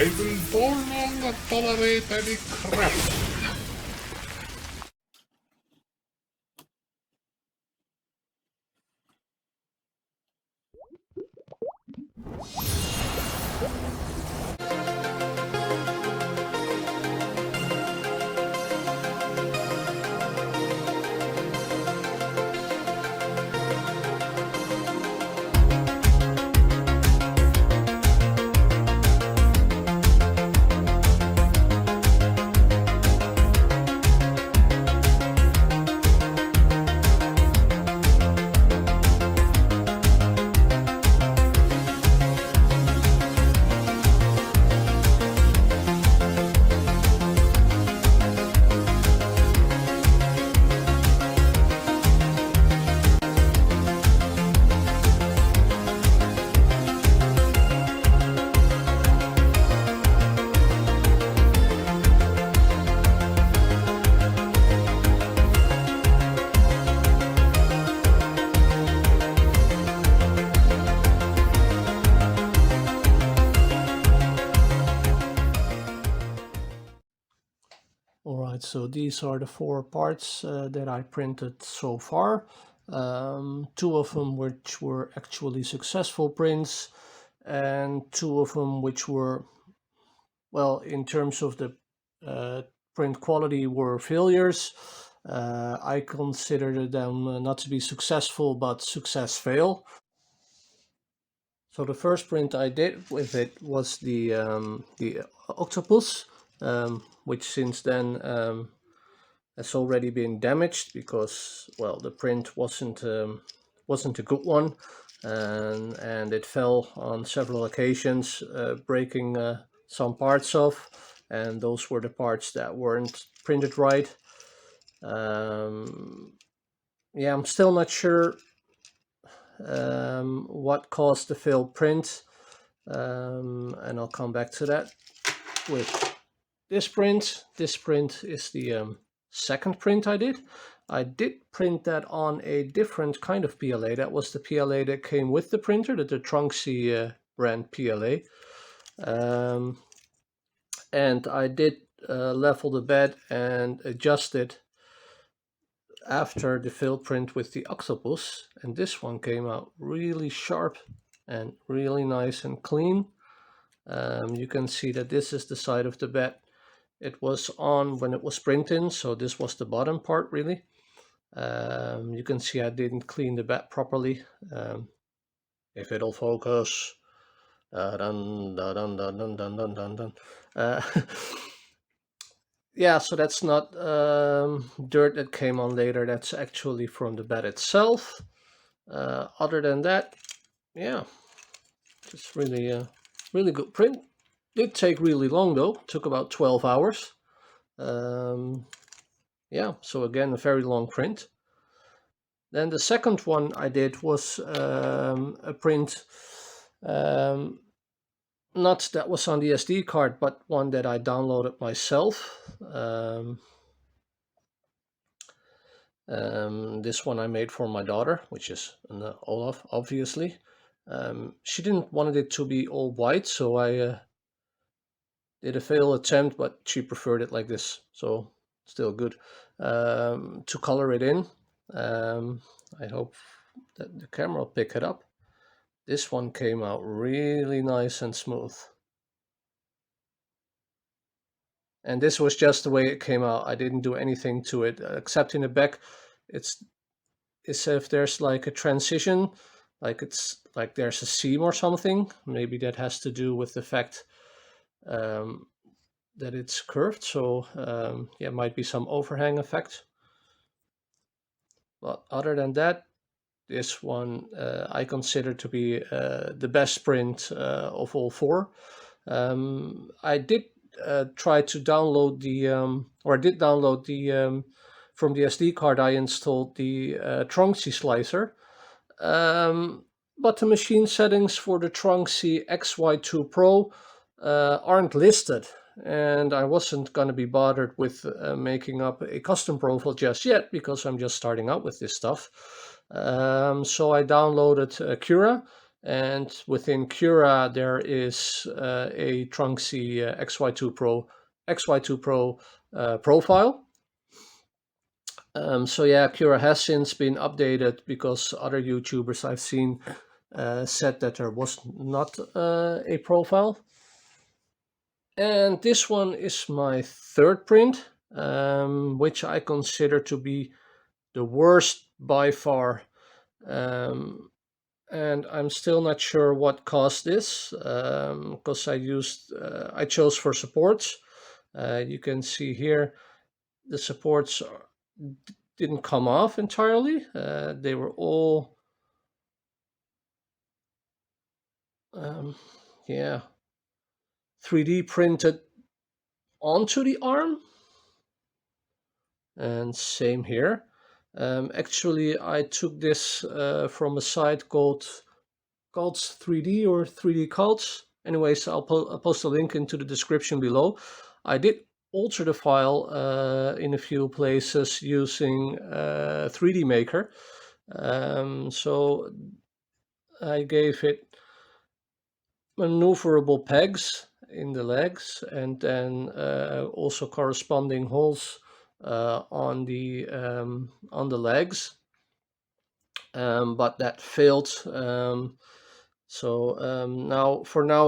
I will no longer tolerate any crap. Alright, so these are the 4 parts that I printed so far. 2 of them which were actually successful prints, and 2 of them which were, well, in terms of the print quality, were failures. I considered them not to be successful, but success fail. So the first print I did with it was the octopus, which since then has already been damaged because, well, the print wasn't a good one, and it fell on several occasions, breaking some parts off, and those were the parts that weren't printed right. Yeah, I'm still not sure what caused the failed print, and I'll come back to that with this print. This print is the second print I did. I did print that on a different kind of PLA. That was the PLA that came with the printer, the Tronxy brand PLA. And I did level the bed and adjust it after the failed print with the octopus, and this one came out really sharp and really nice and clean. You can see that this is the side of the bed it was on when it was printing, so this was the bottom part really. You can see I didn't clean the bed properly. If it'll focus. Dun, dun, dun, dun, dun, dun, dun, dun. Yeah, so that's not dirt that came on later, that's actually from the bed itself. Other than that, yeah, just really really good print. Did take really long though, took about 12 hours. Yeah, so again, a very long print. Then the second one I did was a print, not that was on the SD card, but one that I downloaded myself. This one I made for my daughter, which is Olaf, obviously. She didn't want it to be all white, so I did a failed attempt, but she preferred it like this, so still good. To color it in, I hope that the camera will pick it up. This one came out really nice and smooth. And this was just the way it came out. I didn't do anything to it, except in the back. It's if there's like a transition, like it's like there's a seam or something. Maybe that has to do with the fact that it's curved. So yeah, might be some overhang effect. But other than that, this one I consider to be the best print of all 4. I did try to download the, or I did download the, from the SD card I installed the Tronxy slicer, but the machine settings for the Tronxy XY2-pro aren't listed, and I wasn't going to be bothered with making up a custom profile just yet, because I'm just starting out with this stuff. So I downloaded Cura, And within Cura there is a Tronxy XY2-pro profile. So yeah, Cura has since been updated because other YouTubers I've seen said that there was not a profile. And this one is my third print, which I consider to be the worst by far. And I'm still not sure what caused this, because I chose for supports. You can see here the supports didn't come off entirely. They were all, yeah, 3D printed onto the arm. And same here. Actually, I took this from a site called Cults 3D or 3D Cults. Anyways, I'll post a link into the description below. I did alter the file in a few places using 3D Maker. So I gave it maneuverable pegs in the legs and then also corresponding holes on the legs, but that failed. Now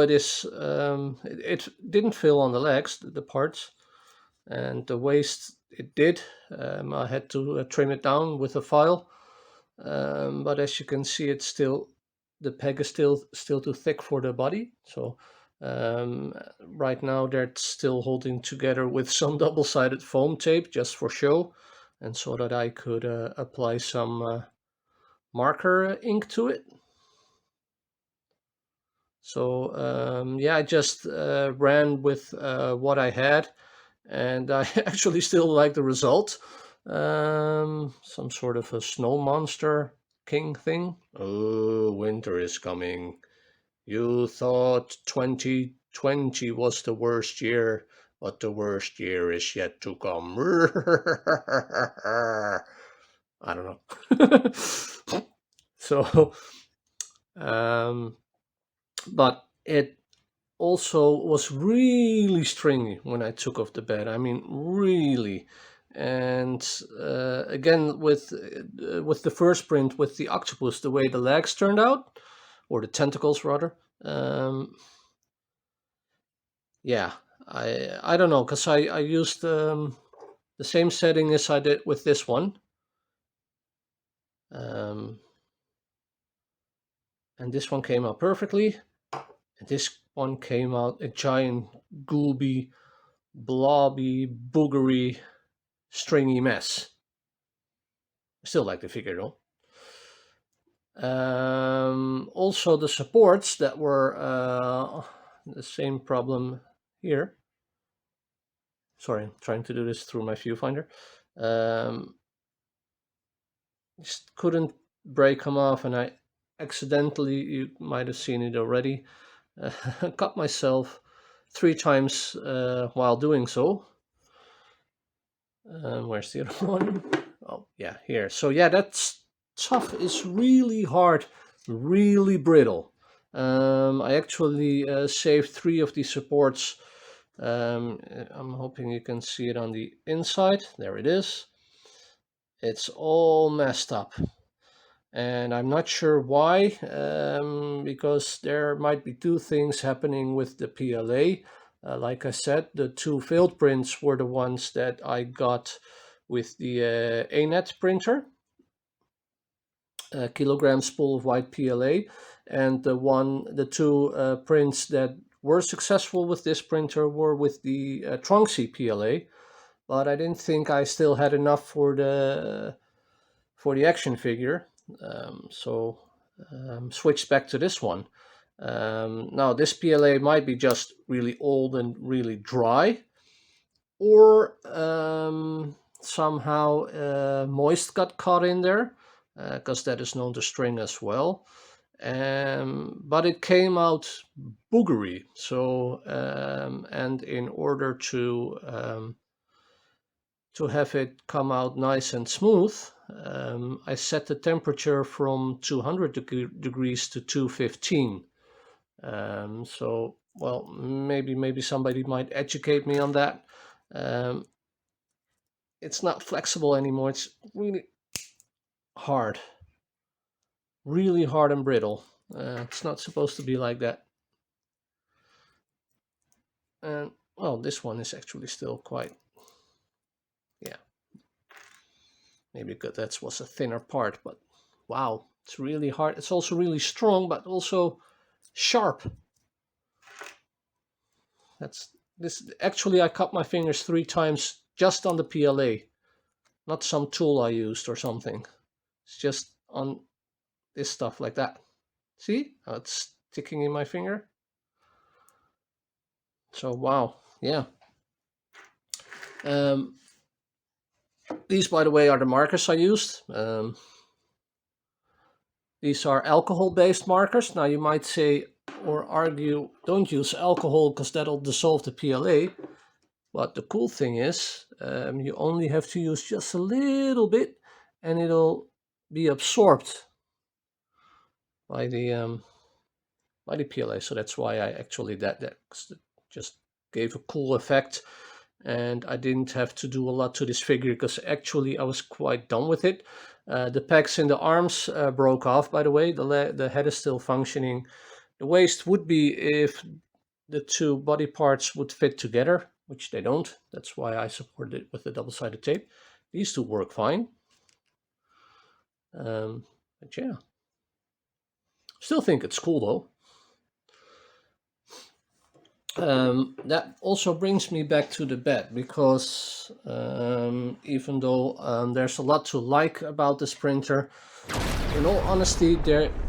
it is it didn't fail on the legs, the parts, and the waist it did. I had to trim it down with a file, but as you can see, it's still, the peg is still too thick for the body. So right now they're still holding together with some double-sided foam tape just for show, and so that I could apply some marker ink to it. So yeah, I just ran with what I had, and I actually still like the result. Some sort of a snow monster king thing. Oh, winter is coming. You thought 2020 was the worst year, but the worst year is yet to come. I don't know. So, but it also was really stringy when I took off the bed. I mean, really. And again, with the first print with the octopus, the way the legs turned out, or the tentacles rather, yeah, I don't know, because I used the same setting as I did with this one, and this one came out perfectly, and this one came out a giant gooby, blobby, boogery, stringy mess. I still like the figure though. Also the supports that were the same problem here. Sorry, I'm trying to do this through my viewfinder. Just couldn't break them off, and I accidentally, you might have seen it already, cut myself 3 times while doing so. Where's the other one? Oh yeah, here. So yeah, that stuff is really hard, really brittle. I actually saved 3 of these supports. I'm hoping you can see it on the inside. There it is. It's all messed up, and I'm not sure why, because there might be 2 things happening with the PLA. Like I said, the 2 failed prints were the ones that I got with the ANET printer, kilogram spool of white PLA, and the 2 prints that were successful with this printer were with the Tronxy PLA, but I didn't think I still had enough for the action figure, so switched back to this one. Now this PLA might be just really old and really dry, or somehow moist got caught in there, because that is known to string as well. But it came out boogery. So and in order to have it come out nice and smooth, I set the temperature from 200 degrees to 215. So, well, maybe somebody might educate me on that. It's not flexible anymore. It's really hard and brittle. It's not supposed to be like that. And well, this one is actually still quite, yeah, maybe because that was a thinner part, but wow, it's really hard. It's also really strong, but also sharp. That's this. Actually, I cut my fingers 3 times just on the PLA, not some tool I used or something. It's just on this stuff like that. See how it's sticking in my finger? So wow, yeah. These, by the way, are the markers I used. These are alcohol-based markers. Now you might say or argue, don't use alcohol because that'll dissolve the PLA. But the cool thing is, you only have to use just a little bit, and it'll be absorbed by the PLA. So that's why I actually that just gave a cool effect, and I didn't have to do a lot to this figure because actually I was quite done with it. The pegs in the arms broke off, by the way. The head is still functioning. The waist would be if the 2 body parts would fit together, which they don't. That's why I supported it with the double-sided tape. These 2 work fine. But yeah, still think it's cool though. That also brings me back to the bed, because even though there's a lot to like about this printer, in all honesty,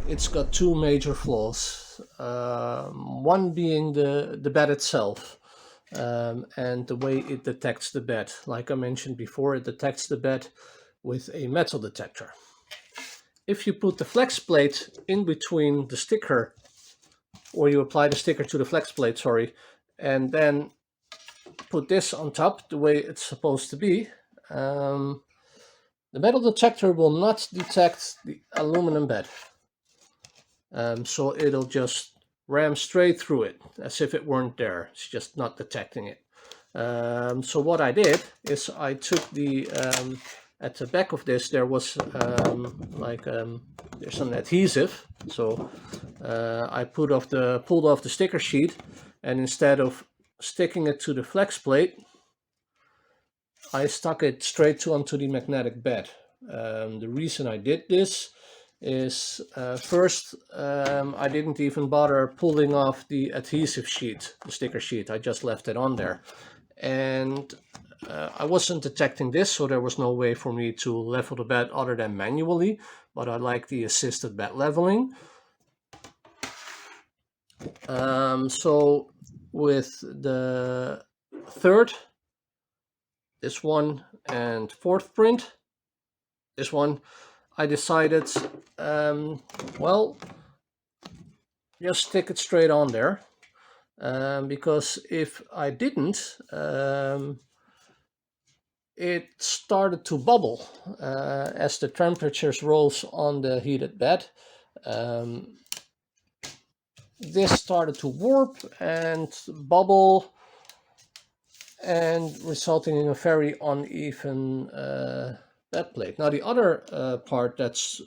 it's got 2 major flaws. One being the bed itself, and the way it detects the bed. Like I mentioned before, it detects the bed with a metal detector. If you put the flex plate in between the sticker, or you apply the sticker to the flex plate, sorry, and then put this on top the way it's supposed to be, the metal detector will not detect the aluminum bed. So it'll just ram straight through it as if it weren't there. It's just not detecting it. So what I did is I took the at the back of this there was there's an adhesive. So I pulled off the sticker sheet, and instead of sticking it to the flex plate, I stuck it straight onto the magnetic bed. The reason I did this is first, I didn't even bother pulling off the adhesive sheet, the sticker sheet. I just left it on there, and I wasn't detecting this, so there was no way for me to level the bed other than manually, but I like the assisted bed leveling. So with the 3rd, this one, and 4th print, this one, I decided, well, just stick it straight on there, because if I didn't, it started to bubble as the temperatures rose on the heated bed. This started to warp and bubble, and resulting in a very uneven bed plate. Now the other part that's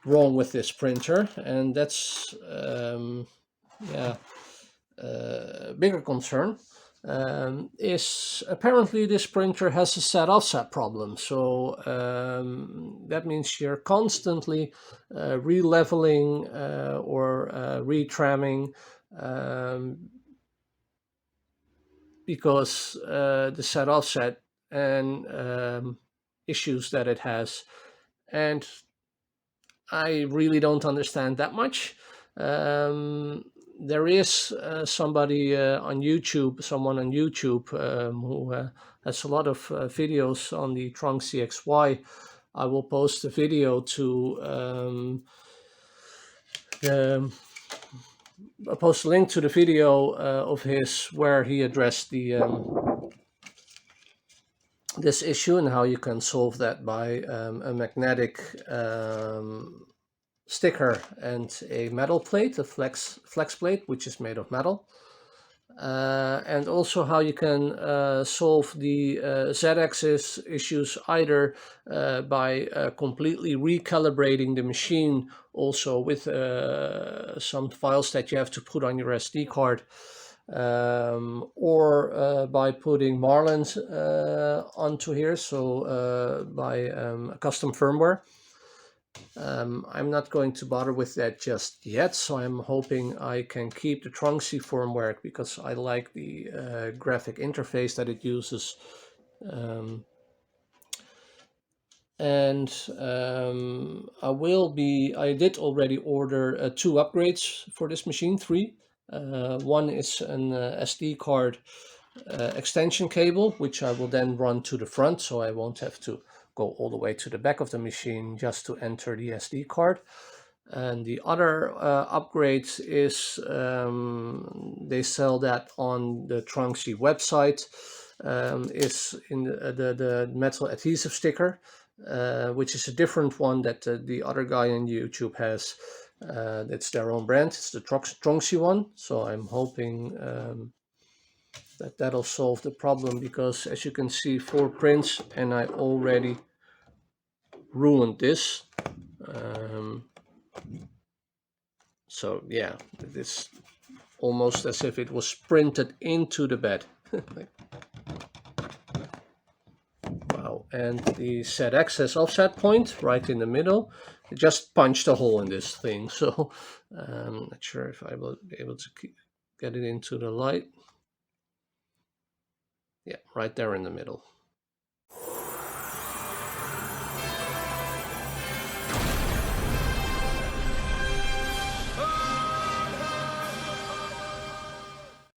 wrong with this printer, and that's bigger concern, is apparently this printer has a set offset problem. So that means you're constantly re-leveling or retramming, because the set offset and issues that it has, and I really don't understand that much. There is someone on YouTube who has a lot of videos on the Tronxy XY. I will post a video to I'll post a link to the video of his where he addressed the this issue and how you can solve that by a magnetic sticker and a metal plate, a flex plate, which is made of metal. And also how you can solve the z-axis issues either by completely recalibrating the machine, also with some files that you have to put on your SD card, or by putting Marlins onto here, so by custom firmware. I'm not going to bother with that just yet, so I'm hoping I can keep the Tronxy firmware because I like the graphic interface that it uses. I did already order 2 upgrades for this machine, 3. One is an SD card extension cable, which I will then run to the front, so I won't have to go all the way to the back of the machine just to enter the SD card. And the other upgrade is they sell that on the Tronxy website. Is in the metal adhesive sticker, which is a different one that the other guy on YouTube has. It's their own brand. It's the Tronxy one. So I'm hoping that'll solve the problem, because as you can see, 4 prints and I already ruined this. So yeah, it's almost as if it was printed into the bed. Wow, and the z-axis offset point right in the middle, it just punched a hole in this thing. So I'm not sure if I will be able to get it into the light. Yeah, right there in the middle.